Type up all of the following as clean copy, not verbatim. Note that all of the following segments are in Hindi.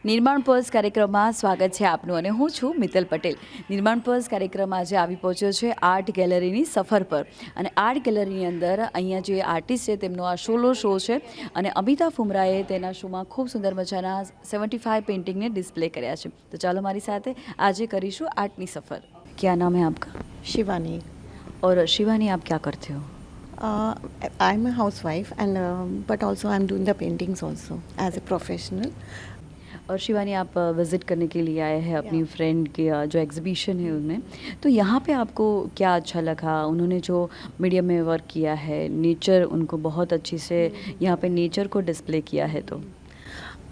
નિર્માણ પર્સ કાર્યક્રમમાં સ્વાગત છે આપનું અને હું છું મિત્તલ પટેલ. નિર્માણ પર્સ કાર્યક્રમ આજે આવી પહોંચ્યો છે આર્ટ ગેલેરીની સફર પર અને આર્ટ ગેલેરીની અંદર અહીંયા જે આર્ટિસ્ટ છે તેમનો આ સોલો શો છે અને અમિતા ફુમરાએ તેના શોમાં ખૂબ સુંદર મજાના 75 પેઇન્ટિંગને ડિસ્પ્લે કર્યા છે. તો ચાલો મારી સાથે આજે કરીશું આર્ટની સફર. क्या नाम है आपका? शिवानी. और शिवानी आप क्या करते हो? I'm a housewife and but also I'm doing the paintings also as a professional. और शिवानी आप विज़िट करने के लिए आए हैं अपनी फ्रेंड के जो एग्जीबिशन है उनमें, तो यहाँ पे आपको क्या अच्छा लगा? उन्होंने जो मीडियम में वर्क किया है, नेचर उनको बहुत अच्छी से यहाँ पे नेचर को डिस्प्ले किया है. तो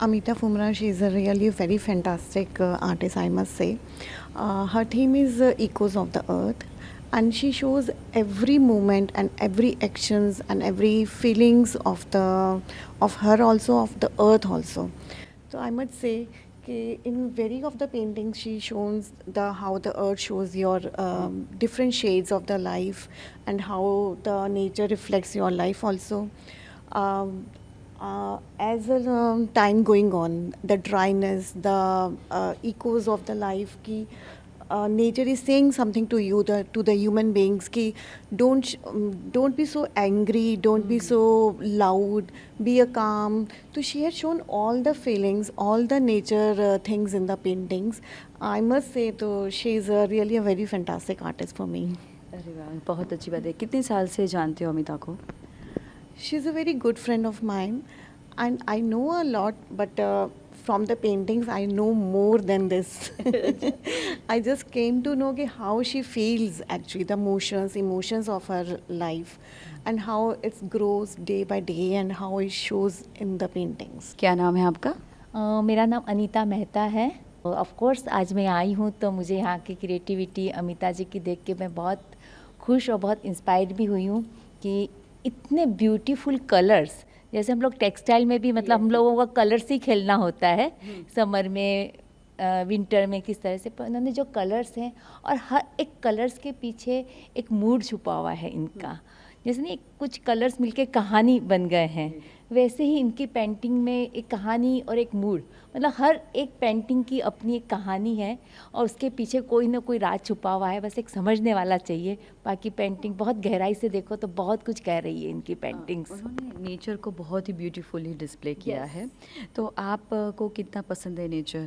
Amita Fumra, she is a really very fantastic artist, I must say. Her theme is echoes of the earth, and she shows every moment and every actions and every feelings of her also, of the earth also. So I must say in very of the paintings she shows how the earth shows your different shades of the life and how the nature reflects your life also. As time going on, the dryness, the echoes of the life ki nature is saying something to you, to the human beings ki don't be so angry, don't be so loud, be a calm. So she has shown all the feelings, all the nature things in the paintings. I must say तो she is really a very fantastic artist for me. अरे वाह, बहुत अच्छी बात है. कितने साल से जानते हो अमिता को? She's a very good friend of mine and I know a lot, but from the paintings I know more than this. I just came to know how she feels actually, the emotions of her life and how it grows day by day and how it shows in the paintings. क्या नाम है आपका? मेरा नाम अनीता मेहता है. ऑफ कोर्स आज मैं आई हूँ तो मुझे यहाँ की क्रिएटिविटी अमिता जी की देख के मैं बहुत खुश और बहुत इंस्पायर्ड भी हुई हूँ कि इतने ब्यूटीफुल कलर्स, जैसे हम लोग टेक्सटाइल में भी मतलब हम लोगों का कलर से ही खेलना होता है, समर में विंटर में किस तरह से, पर उन्होंने जो कलर्स हैं और हर एक कलर्स के पीछे एक मूड छुपा हुआ है इनका. जैसे नहीं कुछ कलर्स मिलके कहानी बन गए हैं, वैसे ही इनकी पेंटिंग में एक कहानी और एक मूड, मतलब हर एक पेंटिंग की अपनी एक कहानी है और उसके पीछे कोई ना कोई राज छुपा हुआ है, बस एक समझने वाला चाहिए. बाकी पेंटिंग बहुत गहराई से देखो तो बहुत कुछ कह रही है इनकी पेंटिंग्स. उन्होंने नेचर को बहुत ही ब्यूटीफुली डिस्प्ले किया है. तो आपको कितना पसंद है नेचर?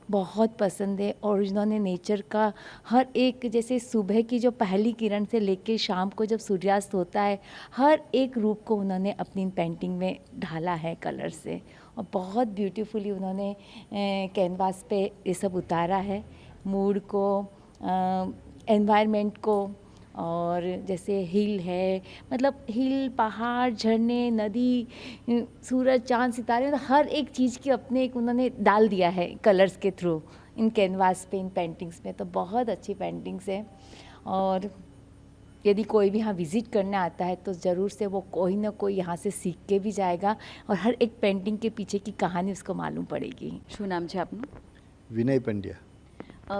बहुत पसंद है. और इन्होंने नेचर का हर एक, जैसे सुबह की जो पहली किरण से लेके शाम को जब सूर्यास्त होता है, हर एक रूप को उन्होंने अपनी पेंटिंग में ढाला है कलर से और बहुत ब्यूटीफुली उन्होंने कैनवास पे ये सब उतारा है, मूड को, एनवायरनमेंट को. और जैसे हिल है, मतलब हिल, पहाड़, झरने, नदी, सूरज, चांद, सितारे, मतलब हर एक चीज़ की अपने एक उन्होंने डाल दिया है कलर्स के थ्रू इन कैनवास पे, इन पेंटिंग्स में. तो बहुत अच्छी पेंटिंग्स है और यदि कोई भी यहाँ विज़िट करने आता है तो ज़रूर से वो कोई ना कोई यहाँ से सीख के भी जाएगा और हर एक पेंटिंग के पीछे की कहानी उसको मालूम पड़ेगी. શું નામ છે આપનું? વિનય પંડ્યા.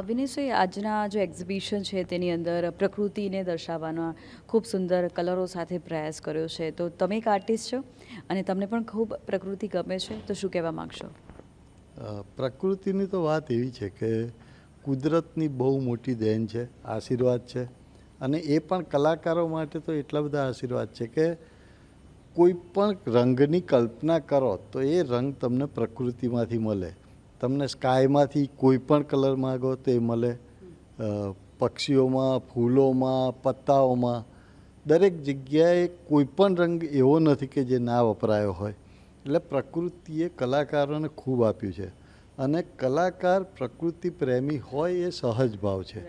વિનયભાઈ, આજના જો એક્ઝિબિશન છે તેની અંદર પ્રકૃતિને દર્શાવવાનો ખૂબ સુંદર કલરો સાથે પ્રયાસ કર્યો છે. તો તમે એક આર્ટિસ્ટ છો અને તમને પણ ખૂબ પ્રકૃતિ ગમે છે, તો શું કહેવા માગશો? પ્રકૃતિની તો વાત એવી છે કે કુદરતની બહુ મોટી દેન છે, આશીર્વાદ છે અને એ પણ કલાકારો માટે તો એટલા બધા આશીર્વાદ છે કે કોઈ પણ રંગની કલ્પના કરો તો એ રંગ તમને પ્રકૃતિમાંથી મળે. તમને સ્કાયમાંથી કોઈ પણ કલર માગો તો એ મળે, પક્ષીઓમાં, ફૂલોમાં, પત્તાઓમાં, દરેક જગ્યાએ કોઈ પણ રંગ એવો નથી કે જે ના વપરાયો હોય. એટલે પ્રકૃતિએ કલાકારોને ખૂબ આપ્યું છે અને કલાકાર પ્રકૃતિ પ્રેમી હોય એ સહજ ભાવ છે.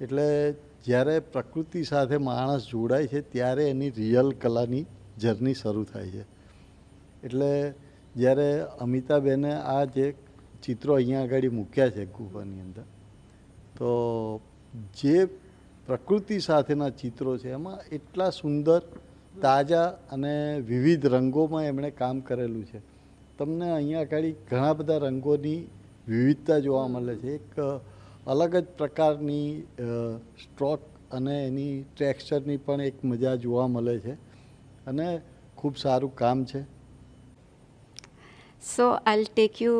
એટલે જ્યારે પ્રકૃતિ સાથે માણસ જોડાય છે ત્યારે એની રિયલ કલાની જર્ની શરૂ થાય છે. એટલે જ્યારે અમિતાબેને આ જે ચિત્રો અહીંયા આગળ મૂક્યા છે ગુફાની અંદર, તો જે પ્રકૃતિ સાથેના ચિત્રો છે એમાં એટલા સુંદર, તાજા અને વિવિધ રંગોમાં એમણે કામ કરેલું છે. તમને અહીંયા આગળ ઘણા બધા રંગોની વિવિધતા જોવા મળે છે. એક અલગ જ પ્રકારની સ્ટ્રોક અને એની ટેક્સચરની પણ એક મજા જોવા મળે છે અને ખૂબ સારું કામ છે. So I'll take you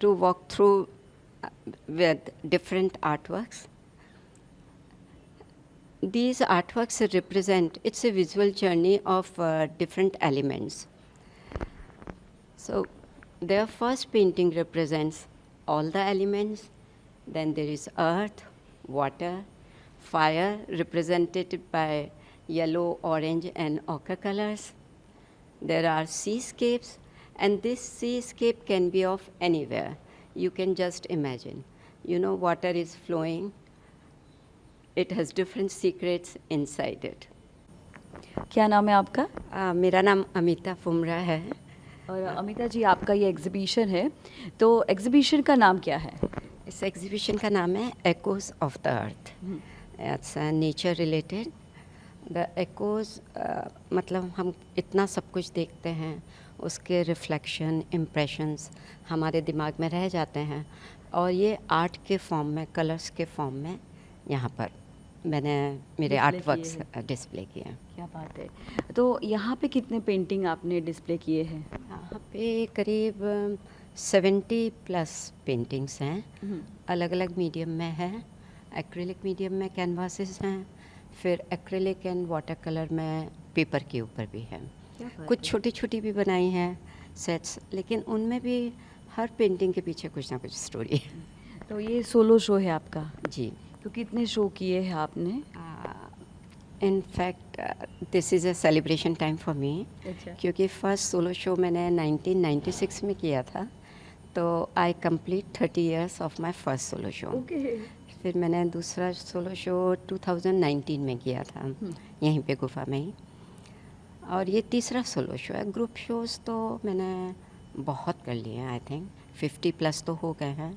to walk through with different artworks. These artworks represent, it's a visual journey of different elements. So their first painting represents all the elements. Then there is earth, water, fire, represented by yellow, orange, and ochre colors. There are seascapes, and this seascape can be of anywhere. You can just imagine. You know, water is flowing. It has different secrets inside it. क्या नाम है आपका? मेरा नाम अमिता फुमरा है. और अमिता जी, आपका ये एग्जीबिशन है, तो एग्जीबिशन का नाम क्या है? इस एग्जीबिशन का नाम है Echoes of the Earth. It's nature related. The echoes मतलब हम इतना सब कुछ देखते हैं, उसके रिफ्लेक्शन, इम्प्रेशंस हमारे दिमाग में रह जाते हैं, और ये आर्ट के फॉर्म में, कलर्स के फॉर्म में यहाँ पर मैंने मेरे Display आर्ट वर्क्स किए हैं। डिस्प्ले किए हैं. क्या बात है। तो यहाँ पे कितने पेंटिंग आपने डिस्प्ले किए हैं? यहाँ पे करीब 70 प्लस पेंटिंग्स हैं. अलग अलग मीडियम में है. एक्रिलिक मीडियम में कैनवासेस हैं, फिर एक्रिलिक एंड वाटर कलर में पेपर के ऊपर भी है. कुछ छोटी छोटी भी बनाई हैं सेट्स, लेकिन उनमें भी हर पेंटिंग के पीछे कुछ ना कुछ स्टोरी है. तो ये सोलो शो है आपका, जी. तो कितने शो किए हैं आपने? In fact this is a celebration time for me, अच्छा। क्योंकि फर्स्ट सोलो शो मैंने 1996 में किया था, तो आई complete 30 years of my first solo show. Okay. फिर मैंने दूसरा सोलो शो 2019 में किया था, यहीं पे गुफा में ही. और ये तीसरा सोलो शो है. ग्रुप शोज़ तो मैंने बहुत कर लिए हैं. आई थिंक 50 प्लस तो हो गए हैं.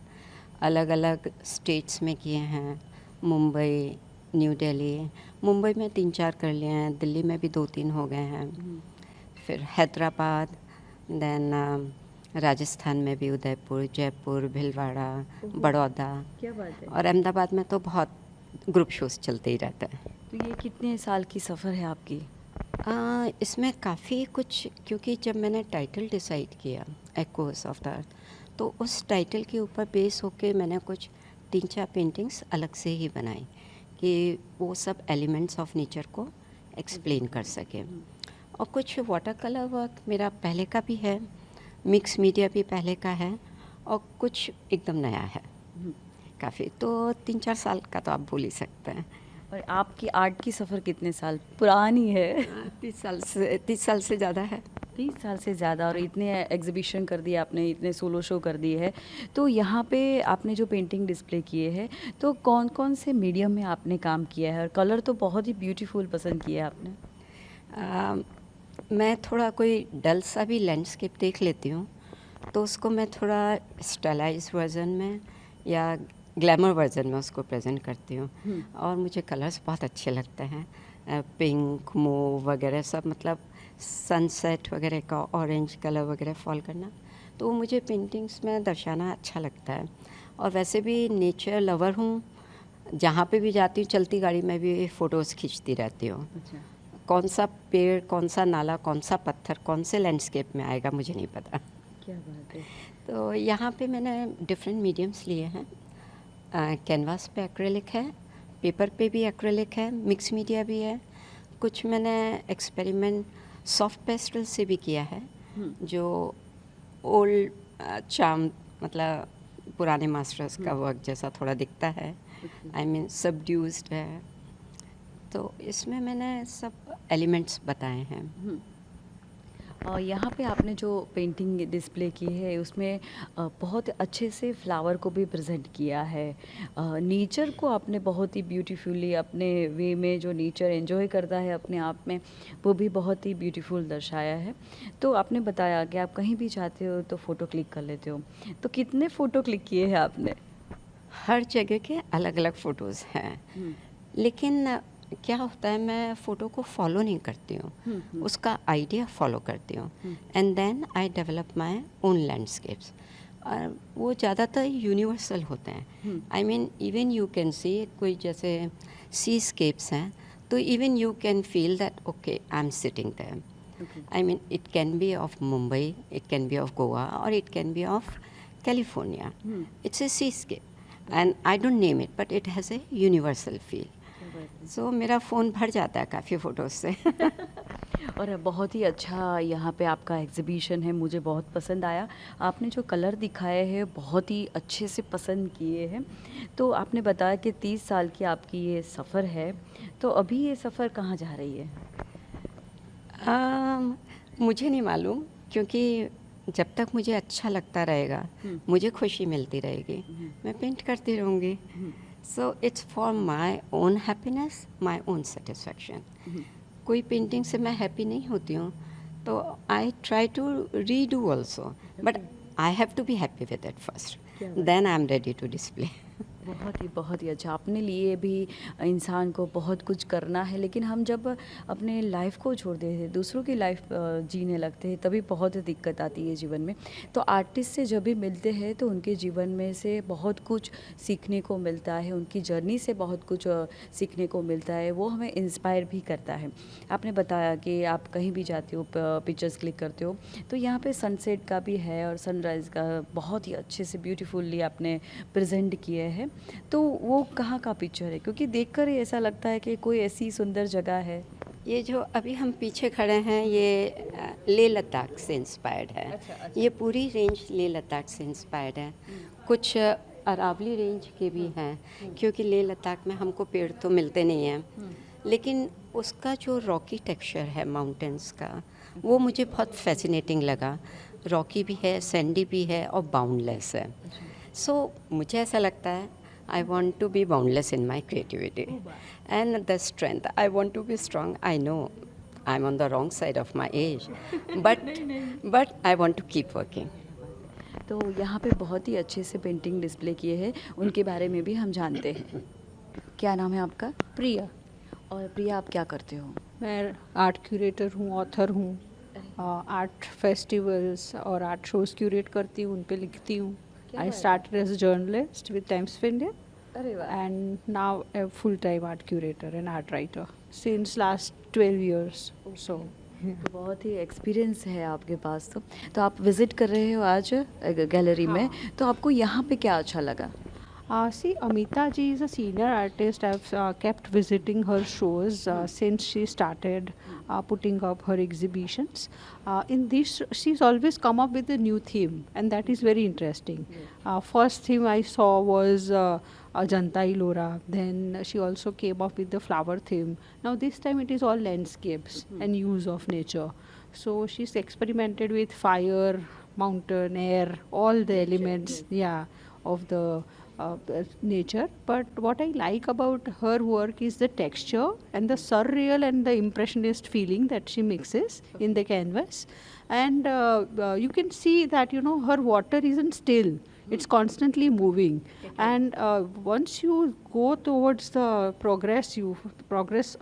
अलग अलग स्टेट्स में किए हैं. मुंबई, न्यू दिल्ली. मुंबई में 3-4 कर लिए हैं. दिल्ली में भी 2-3 हो गए हैं. फिर हैदराबाद, देन राजस्थान में भी उदयपुर, जयपुर, भीलवाड़ा, बड़ौदा, क्या बात है। और अहमदाबाद में तो बहुत ग्रुप शोज़ चलते ही रहते हैं. तो ये कितने साल की सफ़र है आपकी? इसमें काफ़ी कुछ, क्योंकि जब मैंने टाइटल डिसाइड किया एकोस ऑफ द अर्थ, तो उस टाइटल के ऊपर बेस होके मैंने कुछ 3-4 पेंटिंग्स अलग से ही बनाई कि वो सब एलिमेंट्स ऑफ नेचर को एक्सप्लेन कर सके. और कुछ वाटर कलर वर्क मेरा पहले का भी है, मिक्स मीडिया भी पहले का है, और कुछ एकदम नया है काफ़ी. तो 3-4 साल का तो आप बोल ही सकते हैं. और आपकी आर्ट की सफ़र कितने साल पुरानी है? 30 साल से ज़्यादा है. 30 साल से ज़्यादा. और इतने एग्जीबिशन कर दिए आपने, इतने सोलो शो कर दिए हैं, तो यहाँ पे आपने जो पेंटिंग डिस्प्ले किए हैं, तो कौन कौन से मीडियम में आपने काम किया है? और कलर तो बहुत ही ब्यूटीफुल पसंद किया है आपने. मैं थोड़ा कोई डल सा भी लैंडस्केप देख लेती हूँ, तो उसको मैं थोड़ा स्टाइलाइज वर्जन में या ग्लैमर वर्जन में उसको प्रेजेंट करती हूँ. और मुझे कलर्स बहुत अच्छे लगते हैं. पिंक, मूव वगैरह सब, मतलब सनसेट वगैरह का ऑरेंज कलर वगैरह फॉल करना, तो वो मुझे पेंटिंग्स में दर्शाना अच्छा लगता है. और वैसे भी नेचर लवर हूँ. जहाँ पे भी जाती हूँ चलती गाड़ी में भी फ़ोटोज़ खींचती रहती हूँ. अच्छा। कौन सा पेड़, कौन सा नाला, कौन सा पत्थर, कौन से लैंडस्केप में आएगा मुझे नहीं पता. क्या बात है। तो यहाँ पे मैंने डिफरेंट मीडियम्स लिए हैं. कैनवास पे एक्रेलिक है, पेपर पे भी एक्रेलिक है, मिक्स मीडिया भी है. कुछ मैंने एक्सपेरिमेंट सॉफ्ट पेस्टल से भी किया है, जो ओल्ड चार्म, मतलब पुराने मास्टर्स का वर्क जैसा थोड़ा दिखता है. आई मीन सबड्यूस्ड है. तो इसमें मैंने सब एलिमेंट्स बताए हैं. और यहाँ पे आपने जो पेंटिंग डिस्प्ले की है, उसमें बहुत अच्छे से फ्लावर को भी प्रेजेंट किया है. नेचर को आपने बहुत ही ब्यूटीफुली अपने वे में, जो नेचर एंजॉय करता है अपने आप में, वो भी बहुत ही ब्यूटीफुल दर्शाया है. तो आपने बताया कि आप कहीं भी जाते हो तो फ़ोटो क्लिक कर लेते हो, तो कितने फ़ोटो क्लिक किए हैं आपने? हर जगह के अलग अलग फ़ोटोज़ हैं, लेकिन क्या होता है, मैं फ़ोटो को फॉलो नहीं करती हूँ, उसका आइडिया फॉलो करती हूँ. And then I develop my own landscapes. और वो ज़्यादातर यूनिवर्सल होते हैं. I mean even you can see, कोई जैसे सीस्केप्स हैं, तो even you can feel that okay I am sitting there. I mean it can be of Mumbai, it can be of Goa, और it can be of California. It's a seascape, and I don't name it, but it has a universal feel. So मेरा फ़ोन भर जाता है काफ़ी फ़ोटोज़ से. और बहुत ही अच्छा यहाँ पे आपका एग्जीबिशन है, मुझे बहुत पसंद आया। आपने जो कलर दिखाए हैं बहुत ही अच्छे से पसंद किए हैं। तो आपने बताया कि 30 साल की आपकी ये सफ़र है, तो अभी ये सफ़र कहाँ जा रही है? मुझे नहीं मालूम, क्योंकि जब तक मुझे अच्छा लगता रहेगा, मुझे खुशी मिलती रहेगी, मैं पेंट करती रहूँगी. So it's for my own happiness, my own satisfaction. कोई पेंटिंग से मैं हैप्पी नहीं होती हूँ, तो I try to redo also, but I have to be happy with it first, then I am ready to display. बहुत ही अच्छा। अपने लिए भी इंसान को बहुत कुछ करना है, लेकिन हम जब अपने लाइफ को छोड़ देते हैं, दूसरों की लाइफ जीने लगते हैं, तभी बहुत दिक्कत आती है जीवन में। तो आर्टिस्ट से जब भी मिलते हैं तो उनके जीवन में से बहुत कुछ सीखने को मिलता है, उनकी जर्नी से बहुत कुछ सीखने को मिलता है, वो हमें इंस्पायर भी करता है। आपने बताया कि आप कहीं भी जाते हो, पिक्चर्स क्लिक करते हो, तो यहाँ पे सनसेट का भी है और सनराइज़ का बहुत ही अच्छे से ब्यूटीफुली आपने प्रेजेंट किए हैं। तो वो कहाँ का पिक्चर है? क्योंकि देखकर ही ऐसा लगता है कि कोई ऐसी सुंदर जगह है। ये जो अभी हम पीछे खड़े हैं, ये लेह लद्दाख से इंस्पायर्ड है. ये पूरी रेंज लेह लद्दाख से इंस्पायर्ड है. कुछ अरावली रेंज के भी हैं, क्योंकि लेह लद्दाख में हमको पेड़ तो मिलते नहीं हैं, लेकिन उसका जो रॉकी टेक्सचर है माउंटेन्स का, वो मुझे बहुत फैसिनेटिंग लगा. रॉकी भी है, सैंडी भी है और बाउंडलेस है. सो मुझे ऐसा लगता है, I want to be boundless in my creativity and the strength. I want to be strong. I know I'm on the wrong side of my age, but I want to keep working. तो यहाँ पे बहुत ही अच्छे से पेंटिंग डिस्प्ले किए हैं, उनके बारे में भी हम जानते हैं। क्या नाम है आपका? प्रिया। और प्रिया, आप क्या करते हो? मैं आर्ट क्यूरेटर हूँ, ऑथर हूँ, आर्ट फेस्टिवल्स और आर्ट शोज़ क्यूरेट करती हूँ, उन पे लिखती हूँ. I started as a journalist with Times of India and now a full-time art curator and art writer since last 12 years. So तो बहुत ही एक्सपीरियंस है आपके पास। तो आप विज़िट कर रहे हो आज गैलरी में, तो आपको यहाँ पे क्या अच्छा लगा? See, Amita ji is a senior artist. I've kept visiting her shows since she started putting up her exhibitions. In this, she's always come up with a new theme, and that is very interesting. First theme I saw was Ajanta Ellora. Then she also came up with the flower theme. Now this time it is all landscapes and use of nature. So she's experimented with fire, mountain, air, all the elements, of the nature. But what I like about her work is the texture and the surreal and the impressionist feeling that she mixes in the canvas. And you can see that, her water isn't still. It's constantly moving. And once you go towards the progress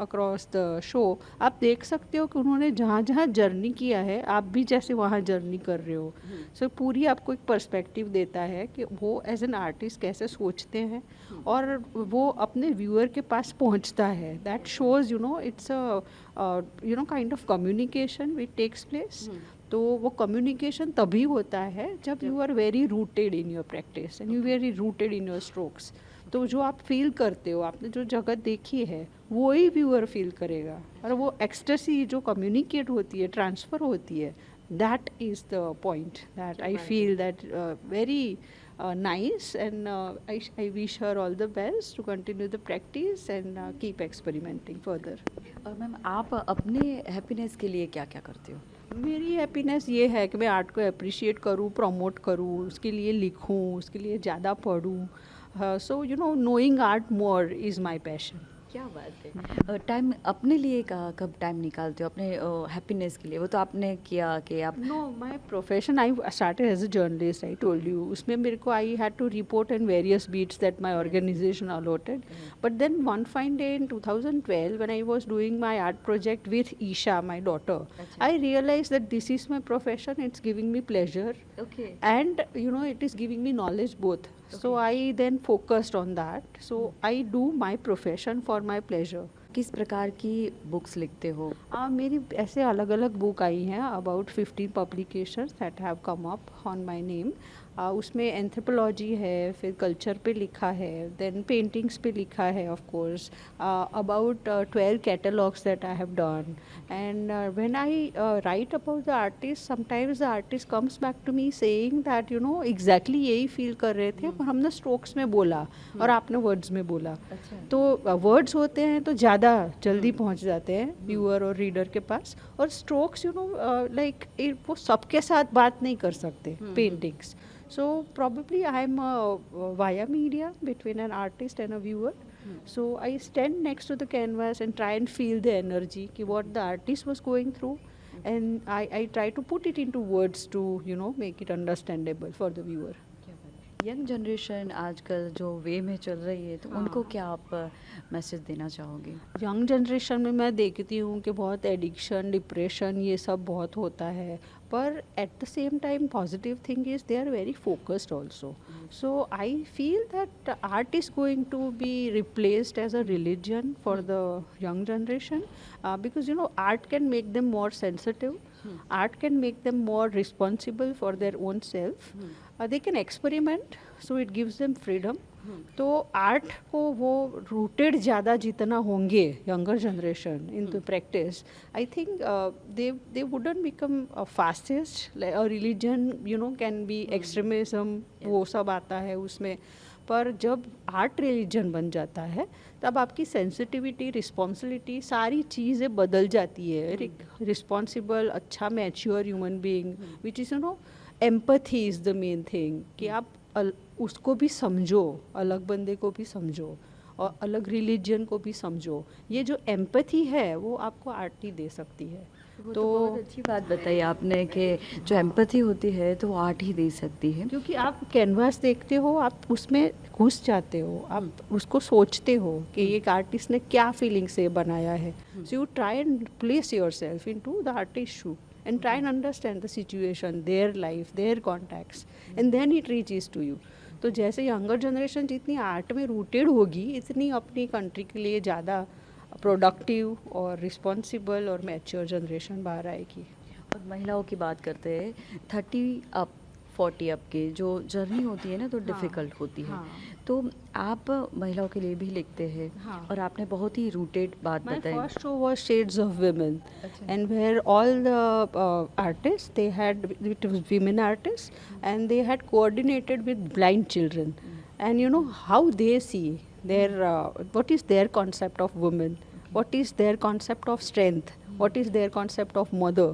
across the show, आप देख सकते हो कि उन्होंने जहाँ जहाँ जर्नी किया है, आप भी जैसे वहाँ जर्नी कर रहे हो. सो पूरी आपको एक पर्सपेक्टिव देता है कि वो एज एन आर्टिस्ट कैसे सोचते हैं और वो अपने व्यूअर के पास पहुँचता है. That shows it's a kind of communication which takes place. तो वो कम्युनिकेशन तभी होता है जब you are very rooted in your practice and you very rooted in your strokes. तो जो आप फील करते हो, आपने जो जगत देखी है, वो ही व्यूअर फील करेगा. और वो एक्सटेसी जो कम्युनिकेट होती है, ट्रांसफ़र होती है, that is the point that I feel that very nice. And I wish her all the best to continue the practice and keep experimenting further. और मैम, आप अपने हैप्पीनेस के लिए क्या क्या करते हो? मेरी हैप्पीनेस ये है कि मैं आर्ट को अप्रिशिएट करूँ, प्रमोट करूँ, उसके लिए लिखूँ, उसके लिए ज़्यादा पढ़ूँ. सो knowing art more is my passion. क्या बात है. टाइम अपने लिए कब टाइम निकालते हो अपने हैप्पीनेस के लिए? वो तो आपने किया कि आप No, my profession, I started as a journalist, I told you. उसमें मेरे को I had to report in various beats that my organization allotted. But then one fine day in 2012, when I was doing my art project with Isha, my daughter, I realized that this is my profession, it's giving me pleasure. Okay. And it is giving me knowledge both. So I then focused on that. So I do my profession for my pleasure. किस प्रकार की बुक्स लिखते हो? मेरी ऐसे अलग अलग बुक आई हैं, about 15 publications that have come up on my name. उसमें एंथ्रोपोलॉजी है, फिर कल्चर पे लिखा है, देन पेंटिंग्स पे लिखा है of course, about 12 catalogues that I have done. And when I write about the artist, sometimes the artist comes back to me saying that you know exactly यही फील कर रहे थे, पर हमने स्ट्रोक्स में बोला और आपने वर्ड्स में बोला. तो वर्ड्स होते हैं तो ज़्यादा जल्दी पहुंच जाते हैं व्यूअर और रीडर के पास, और स्ट्रोक्स यू नो लाइक वो सबके साथ बात नहीं कर सकते paintings. So probably I am a via media between an artist and a viewer. So I stand next to the canvas and try and feel the energy ki what the artist was going through, and I try to put it into words to you know make it understandable for the viewer. Young generation आजकल जो वे में चल रही है, तो उनको क्या आप मैसेज देना चाहोगे? यंग जनरेशन में मैं देखती हूँ कि बहुत एडिक्शन, डिप्रेशन ये सब बहुत होता है, पर at the same time positive thing is they are very focused also. So I feel that art is going to be replaced as a religion for the young generation, because you know art can make them more sensitive, art can make them more responsible for their own self. They can experiment, so it gives them freedom. तो आर्ट को वो रूटेड ज़्यादा जितना होंगे younger generation in the practice, I think they wouldn't become fastest. A religion you know can be extremism, वो सब आता है उसमें, पर जब आर्ट रिलीजन बन जाता है तब आपकी सेंसिटिविटी, रिस्पॉन्सिबिलिटी, सारी चीज़ें बदल जाती है. रिस्पॉन्सिबल, अच्छा mature human being, which is you know empathy is the main thing, कि आप उसको भी समझो, अलग बंदे को भी समझो और अलग रिलीजन को भी समझो. ये जो एम्पैथी है वो आपको आर्ट ही दे सकती है. तो बहुत अच्छी बात बताई आपने कि जो एम्पैथी होती है तो वो आर्ट ही दे सकती है. क्योंकि आप कैनवास देखते हो, आप उसमें घुस जाते हो, आप उसको सोचते हो कि एक आर्टिस्ट ने क्या फीलिंग से बनाया है. So you try and place yourself into the artist shoe and try and understand the situation, their life, their contacts, and then it reaches to you. तो जैसे यंगर जनरेशन जितनी आर्ट में रूटेड होगी, इतनी अपनी कंट्री के लिए ज़्यादा प्रोडक्टिव और रिस्पॉन्सिबल और मैच्योर जनरेशन बाहर आएगी. और महिलाओं की बात करते हैं, 30 अप 40 अप की जो जर्नी होती है ना, तो डिफ़िकल्ट होती है. तो आप महिलाओं के लिए भी लिखते हैं, और आपने बहुत ही रूटेड बात My बताई. first show was Shades of Women, and where all the artists, they had, it was women artists, and they had coordinated with blind children, and you know how they see their what is their concept of women, what is their concept of strength, what is their concept of mother.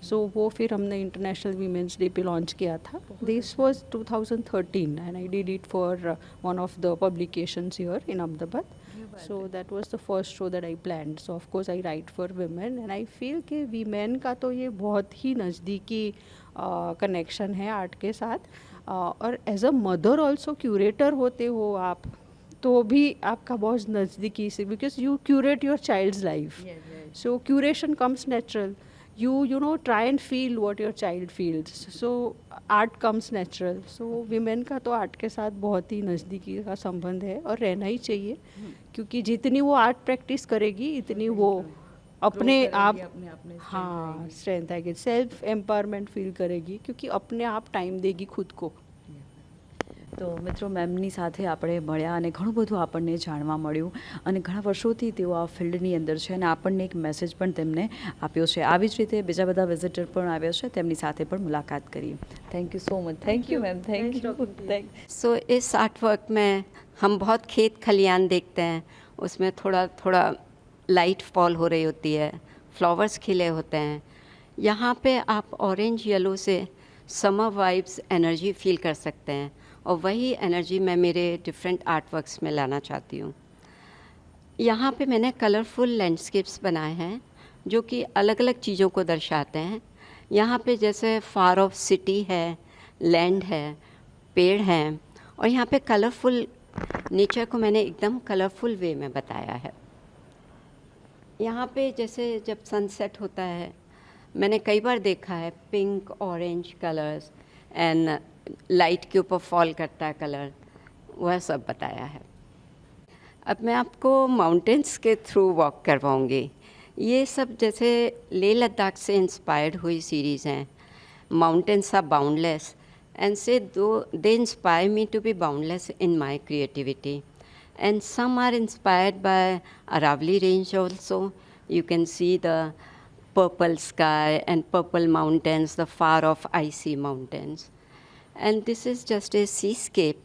So वो फिर हमने इंटरनेशनल वीमेंस डे पे लॉन्च किया था. This was 2013 and I did it for one of the publications here in Ahmedabad. So that was the first show that I planned. So of course I write for women, and I feel कि वीमेन का तो ये बहुत ही नज़दीकी कनेक्शन है आर्ट के साथ. और as a mother also curator होते हो आप, तो भी आपका बहुत नज़दीकी से, because you curate your child's life. So curation comes natural. You know try and feel what your child feels, so art comes natural. So women का तो आर्ट के साथ बहुत ही नज़दीकी का संबंध है और रहना ही चाहिए, क्योंकि जितनी वो आर्ट प्रैक्टिस करेगी इतनी वो अपने आप हाँ स्ट्रेंथ आएगी, सेल्फ एम्पावरमेंट फील करेगी, क्योंकि अपने आप टाइम देगी खुद को. તો મિત્રો, મેમની સાથે આપણે મળ્યા અને ઘણું બધું આપણને જાણવા મળ્યું, અને ઘણા વર્ષોથી તેઓ આ ફિલ્ડની અંદર છે અને આપણને એક મેસેજ પણ તેમને આપ્યો છે. આવી જ રીતે બીજા બધા વિઝિટર પણ આવ્યા છે, તેમની સાથે પણ મુલાકાત કરીએ. Thank you so much. Thank you ma'am. Thank you. So इस आर्ट वर्क में हम बहुत खेत खलियान देखते हैं, उसमें थोड़ा थोड़ा लाइट फॉल हो रही होती है, फ्लावर्स खिले होते हैं. यहाँ पे आप ऑरेंज येलो से समर वाइब्स एनर्जी फील कर सकते हैं, और वही एनर्जी मैं मेरे डिफरेंट आर्ट वर्क्स में लाना चाहती हूँ. यहाँ पे मैंने कलरफुल लैंडस्केप्स बनाए हैं जो कि अलग अलग चीज़ों को दर्शाते हैं. यहाँ पे जैसे फार ऑफ सिटी है, लैंड है, पेड़ हैं, और यहाँ पे कलरफुल नेचर को मैंने एकदम कलरफुल वे में बताया है. यहाँ पे जैसे जब सनसेट होता है, मैंने कई बार देखा है pink orange colours and light के ऊपर फॉल करता है कलर, वह सब बताया है. अब मैं आपको माउंटेन्स के थ्रू वॉक करवाऊँगी. ये सब जैसे लेह लद्दाख से इंस्पायर्ड हुई सीरीज़ हैं. Mountains are boundless and say though they inspire me to be boundless in my creativity. And some are inspired by Aravali range also. You can see the purple sky and purple mountains, the far off icy mountains. And this is just a seascape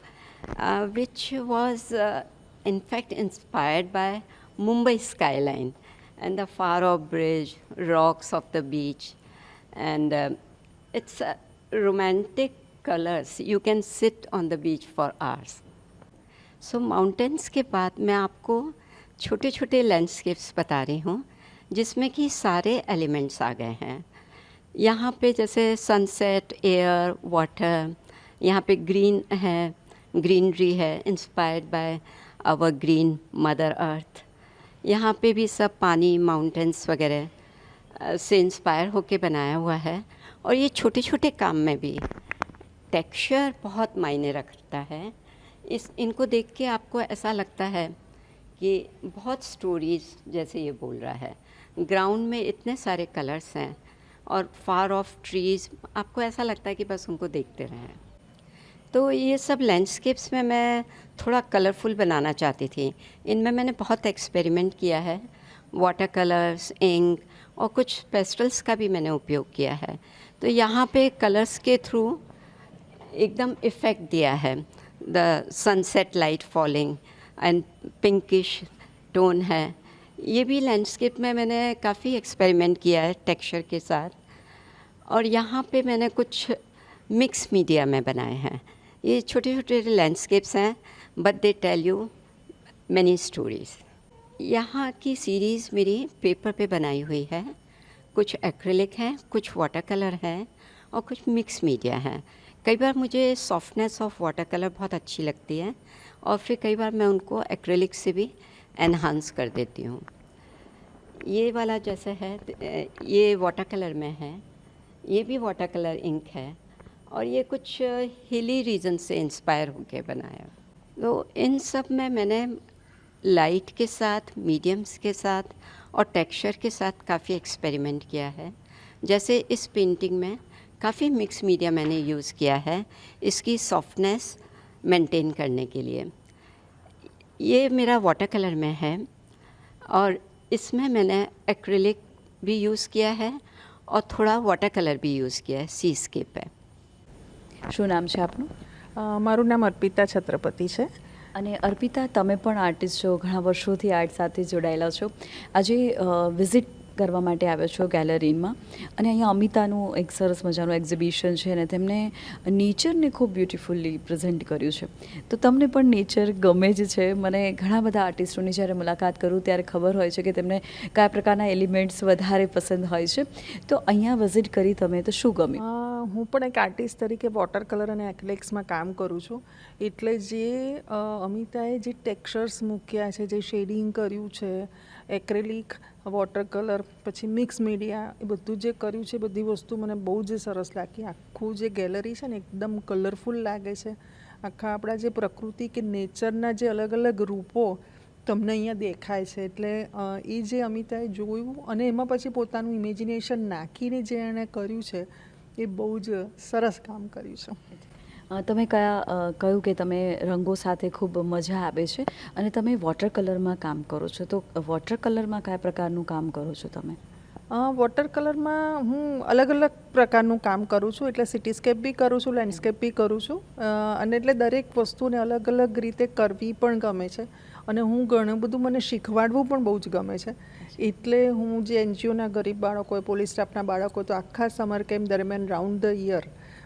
which was in fact inspired by Mumbai skyline and the far off bridge, rocks of the beach. And it's romantic colors. You can sit on the beach for hours. So mountains के बाद मैं आपको छोटे छोटे लैंडस्केप्स बता रही हूँ जिसमें कि सारे एलिमेंट्स आ गए हैं. यहाँ पे जैसे सनसेट, एयर, वाटर, यहाँ पे ग्रीन है, ग्रीनरी है inspired by our green mother earth. यहाँ पे भी सब पानी, माउंटेन्स वगैरह से इंस्पायर होके बनाया हुआ है. और ये छोटे छोटे काम में भी टेक्सचर बहुत मायने रखता है. इनको देख के आपको ऐसा लगता है कि बहुत स्टोरीज जैसे ये बोल रहा है. ग्राउंड में इतने सारे कलर्स हैं और फार ऑफ ट्रीज़, आपको ऐसा लगता है कि बस उनको देखते रहें. तो ये सब लैंडस्केप्स में मैं थोड़ा कलरफुल बनाना चाहती थी. इनमें मैंने बहुत एक्सपेरिमेंट किया है. वाटर कलर्स, इंक और कुछ पेस्टल्स का भी मैंने उपयोग किया है. तो यहाँ पे कलर्स के थ्रू एकदम इफ़ेक्ट दिया है. The sunset light falling and pinkish tone है. ये भी लैंडस्केप में मैंने काफ़ी एक्सपेरिमेंट किया है टेक्सचर के साथ. और यहाँ पे मैंने कुछ मिक्स मीडिया में बनाए हैं. ये छोटे छोटे लैंडस्केप्स हैं but they tell you many stories. यहाँ की सीरीज़ मेरी पेपर पे बनाई हुई है. कुछ एक्रिलिक है, कुछ वाटर कलर है और कुछ मिक्स मीडिया है. कई बार मुझे सॉफ्टनेस ऑफ वाटर कलर बहुत अच्छी लगती है और फिर कई बार मैं उनको एक्रिलिक से भी एनहांस कर देती हूँ. ये वाला जैसे है, ये वाटर कलर में है. ये भी वाटर कलर इंक है और ये कुछ हिली रीजन से इंस्पायर होकर बनाया. तो इन सब में मैंने लाइट के साथ, मीडियम्स के साथ और टेक्सचर के साथ काफ़ी एक्सपेरिमेंट किया है. जैसे इस पेंटिंग में काफ़ी मिक्स मीडिया मैंने यूज़ किया है इसकी सॉफ्टनेस मेंटेन करने के लिए. ये मेरा वाटर कलर में है और इसमें मैंने एक्रिलिक भी यूज़ किया है और થોડા વોટર કલર બી યુઝ કિયા है. સીસ્કેપ है. શું નામ છે આપનું? મારું નામ અર્પિતા છત્રપતિ છે. અને અર્પિતા, તમે પણ આર્ટિસ્ટ છો, ઘણા વર્ષોથી આર્ટ સાથે જોડાયેલા છો. આજે વિઝિટ કરવા માટે આવ્યો છો ગેલેરીમાં અને અહીંયા અમિતાનું એક સરસ મજાનું એક્ઝિબિશન છે અને તેમણે નેચરને ખૂબ બ્યુટિફુલી પ્રેઝન્ટ કર્યું છે. તો તમને પણ નેચર ગમે જ છે. મને ઘણા બધા આર્ટિસ્ટોની જ્યારે મુલાકાત કરું ત્યારે ખબર હોય છે કે તેમને કયા પ્રકારના એલિમેન્ટ્સ વધારે પસંદ હોય છે. તો અહીંયા વિઝિટ કરી તમે તો શું ગમ્યું? હું પણ એક આર્ટિસ્ટ તરીકે વોટર કલર અને એક્રિલિક્સમાં કામ કરું છું. એટલે જે અમિતાએ જે ટેક્સચર્સ મૂક્યા છે, જે શેડિંગ કર્યું છે, એક્રેલિક, વોટર કલર, પછી મિક્સ મીડિયા, એ બધું જે કર્યું છે બધી વસ્તુ મને બહુ જ સરસ લાગી. આખું જે ગેલેરી છે ને એકદમ કલરફુલ લાગે છે. આખા આપણા જે પ્રકૃતિ કે નેચરના જે અલગ અલગ રૂપો તમને અહીંયા દેખાય છે. એટલે એ જે અમિતાએ જોયું અને એમાં પછી પોતાનું ઇમેજિનેશન નાખીને જે એણે કર્યું છે એ બહુ જ સરસ કામ કર્યું છે. તમે કહ્યું કે તમે રંગો સાથે ખૂબ મજા આવે છે અને તમે વોટર કલરમાં કામ કરો છો. તો વોટર કલરમાં કયા પ્રકારનું કામ કરો છો તમે? વોટર કલરમાં હું અલગ અલગ પ્રકારનું કામ કરું છું. એટલે સિટીસ્કેપ બી કરું છું, લેન્ડસ્કેપ બી કરું છું. અને એટલે દરેક વસ્તુને અલગ અલગ રીતે કરવી પણ ગમે છે અને હું ઘણું બધું મને શીખવાડવું પણ બહુ જ ગમે છે. એટલે હું જે એનજીઓના ગરીબ બાળકો, પોલીસ સ્ટાફના બાળકો, તો આખા સમર કેમ્પ દરમિયાન રાઉન્ડ ધ યર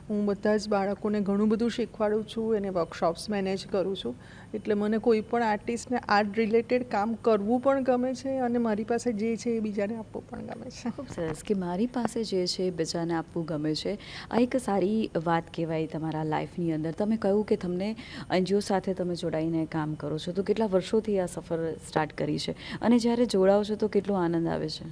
હું બધા જ બાળકોને ઘણું બધું શીખવાડું છું, એને વર્કશોપ્સ મેનેજ કરું છું. એટલે મને કોઈ પણ આર્ટિસ્ટને આર્ટ રિલેટેડ કામ કરવું પણ ગમે છે અને મારી પાસે જે છે એ બીજાને આપવું પણ ગમે છે. ખૂબ સરસ કે મારી પાસે જે છે એ બીજાને આપવું ગમે છે. આ એક સારી વાત કહેવાય તમારા લાઈફની અંદર. તમે કહ્યું કે તમને એનજીઓ સાથે તમે જોડાઈને કામ કરો છો. તો કેટલા વર્ષોથી આ સફર સ્ટાર્ટ કરી છે અને જ્યારે જોડાઓ છો તો કેટલો આનંદ આવે છે?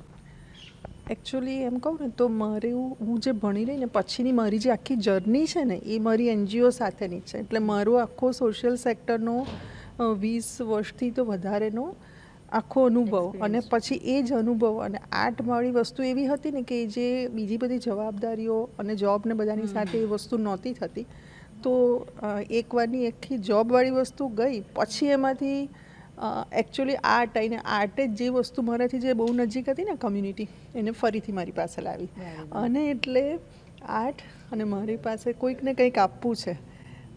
એકચ્યુઅલી એમ કહું ને તો હું જે ભણી લઈને પછીની મારી જે આખી જર્ની છે ને એ મારી એનજીઓ સાથેની છે. એટલે મારો આખો સોશિયલ સેક્ટરનો 20 વર્ષથી તો વધારેનો આખો અનુભવ અને પછી એ જ અનુભવ અને આર્ટવાળી વસ્તુ એવી હતી ને કે જે બીજી બધી જવાબદારીઓ અને જોબ ને બધાની સાથે એ વસ્તુ નહોતી થતી. તો એકવારની આખી જોબવાળી વસ્તુ ગઈ પછી એમાંથી એકચ્યુઅલી આર્ટ આવીને આર્ટે જ જે વસ્તુ મારાથી જે બહુ નજીક હતી ને કમ્યુનિટી એને ફરીથી મારી પાસે લાવી. અને એટલે આર્ટ અને મારી પાસે કોઈક ને કંઈક આપવું છે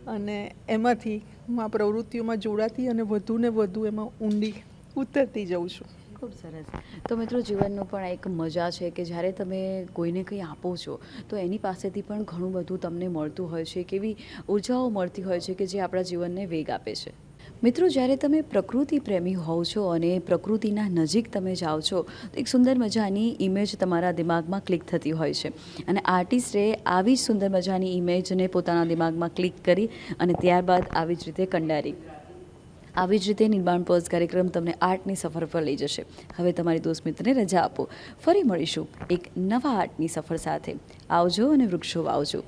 અને એમાંથી હું આ પ્રવૃત્તિઓમાં જોડાતી અને વધુ ને વધુ એમાં ઊંડી ઉતરતી જઉં છું. ખૂબ સરસ. તો મિત્રો જીવનનું પણ એક મજા છે કે જ્યારે તમે કોઈને કંઈ આપો છો તો એની પાસેથી પણ ઘણું બધું તમને મળતું હોય છે, કેવી ઉર્જાઓ મળતી હોય છે કે જે આપણા જીવનને વેગ આપે છે. મિત્રો, જ્યારે તમે પ્રકૃતિ પ્રેમી હોવ છો અને પ્રકૃતિના નજીક તમે જાઓ છો તો એક સુંદર મજાની ઇમેજ તમારા દિમાગમાં ક્લિક થતી હોય છે અને આર્ટિસ્ટે આવી જ સુંદર મજાની ઇમેજને પોતાના દિમાગમાં ક્લિક કરી અને ત્યારબાદ આવી જ રીતે કંડારી. આવી જ રીતે નિર્માણ પર્સ કાર્યક્રમ તમને આર્ટની સફર પર લઈ જશે. હવે તમારી દોસ્ત મિત્રને રજા આપો. ફરી મળીશું એક નવા આર્ટની સફર સાથે. આવજો અને વૃક્ષો વાવજો.